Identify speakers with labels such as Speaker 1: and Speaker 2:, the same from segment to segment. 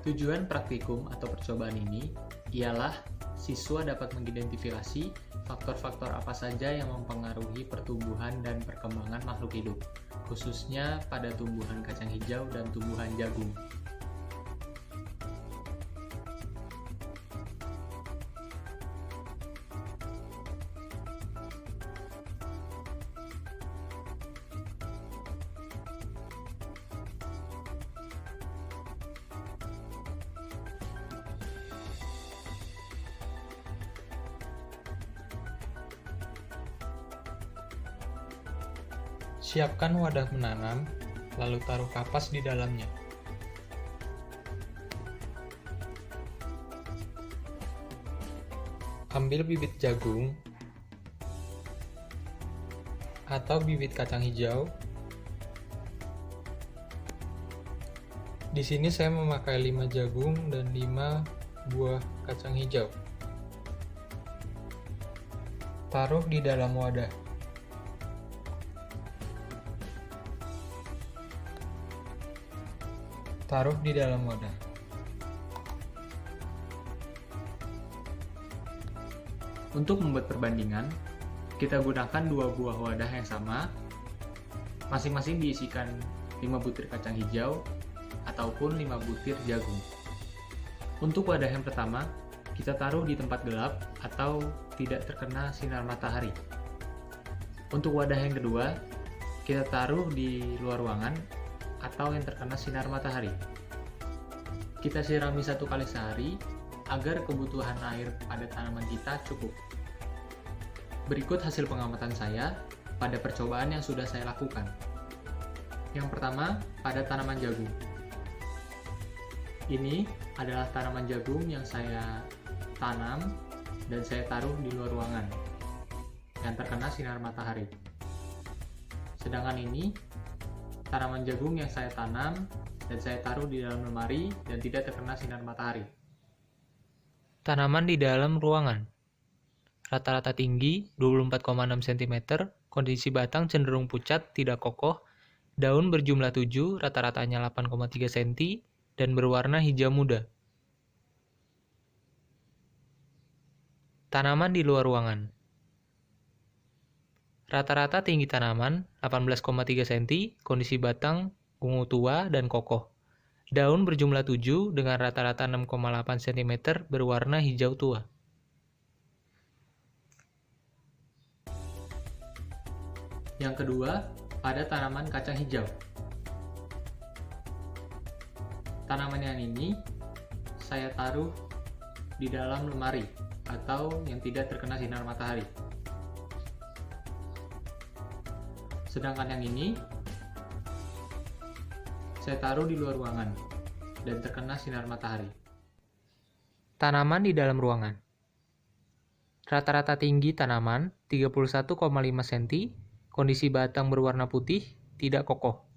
Speaker 1: Tujuan praktikum atau percobaan ini ialah siswa dapat mengidentifikasi faktor-faktor apa saja yang mempengaruhi pertumbuhan dan perkembangan makhluk hidup, khususnya pada tumbuhan kacang hijau dan tumbuhan jagung. Siapkan wadah menanam, lalu taruh kapas di dalamnya. Ambil bibit jagung atau bibit kacang hijau. Di sini saya memakai 5 jagung dan 5 buah kacang hijau. Taruh di dalam wadah. Taruh di dalam wadah. Untuk membuat perbandingan, kita gunakan 2 buah wadah yang sama, masing-masing diisikan 5 butir kacang hijau ataupun 5 butir jagung. Untuk wadah yang pertama, kita taruh di tempat gelap atau tidak terkena sinar matahari. Untuk wadah yang kedua, kita taruh di luar ruangan atau yang terkena sinar matahari. Kita sirami 1 kali sehari agar kebutuhan air pada tanaman kita cukup. Berikut hasil pengamatan saya pada percobaan yang sudah saya lakukan. Yang pertama, pada tanaman jagung. Ini adalah tanaman jagung yang saya tanam dan saya taruh di luar ruangan yang terkena sinar matahari. Sedangkan ini tanaman jagung yang saya tanam dan saya taruh di dalam lemari dan tidak terkena sinar matahari. Tanaman di dalam ruangan. Rata-rata tinggi 24,6 cm, kondisi batang cenderung pucat, tidak kokoh, daun berjumlah 7, rata-ratanya 8,3 cm, dan berwarna hijau muda. Tanaman di luar ruangan. Rata-rata tinggi tanaman 18,3 cm, kondisi batang ungu tua dan kokoh. Daun berjumlah 7 dengan rata-rata 6,8 cm berwarna hijau tua. Yang kedua, pada tanaman kacang hijau. Tanaman yang ini saya taruh di dalam lemari atau yang tidak terkena sinar matahari. Sedangkan yang ini saya taruh di luar ruangan dan terkena sinar matahari. Tanaman di dalam ruangan. Rata-rata tinggi tanaman 31,5 cm, kondisi batang berwarna putih, tidak kokoh.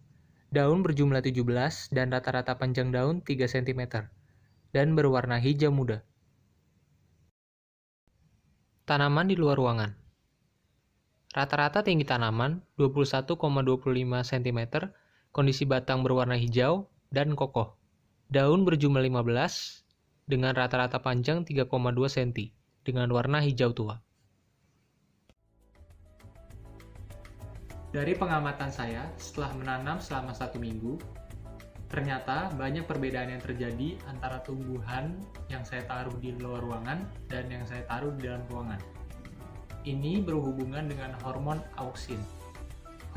Speaker 1: Daun berjumlah 17 dan rata-rata panjang daun 3 cm dan berwarna hijau muda. Tanaman di luar ruangan. Rata-rata tinggi tanaman 21,25 cm, kondisi batang berwarna hijau dan kokoh. Daun berjumlah 15 dengan rata-rata panjang 3,2 cm dengan warna hijau tua. Dari pengamatan saya setelah menanam selama 1 minggu, ternyata banyak perbedaan yang terjadi antara tumbuhan yang saya taruh di luar ruangan dan yang saya taruh di dalam ruangan. Ini berhubungan dengan hormon auksin.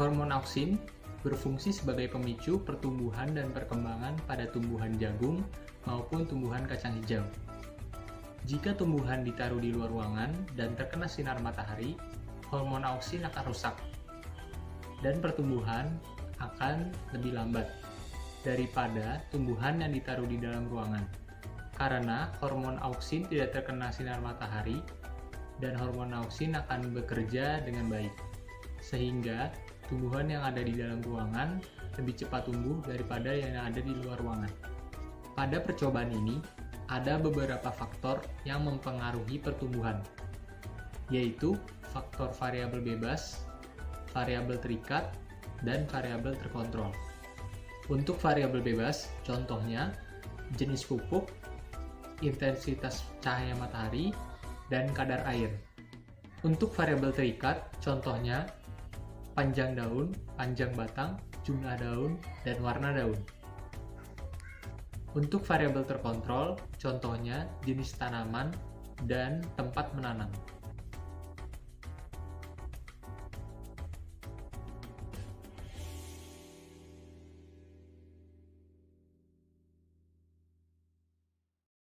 Speaker 1: Hormon auksin berfungsi sebagai pemicu pertumbuhan dan perkembangan pada tumbuhan jagung maupun tumbuhan kacang hijau. Jika tumbuhan ditaruh di luar ruangan dan terkena sinar matahari, hormon auksin akan rusak dan pertumbuhan akan lebih lambat daripada tumbuhan yang ditaruh di dalam ruangan. Karena hormon auksin tidak terkena sinar matahari, dan hormon auksin akan bekerja dengan baik, sehingga tumbuhan yang ada di dalam ruangan lebih cepat tumbuh daripada yang ada di luar ruangan. Pada percobaan ini, ada beberapa faktor yang mempengaruhi pertumbuhan, yaitu faktor variabel bebas, variabel terikat, dan variabel terkontrol. Untuk variabel bebas, contohnya jenis pupuk, intensitas cahaya matahari, dan kadar air. Untuk variabel terikat, contohnya panjang daun, panjang batang, jumlah daun, dan warna daun. Untuk variabel terkontrol, contohnya jenis tanaman dan tempat menanam.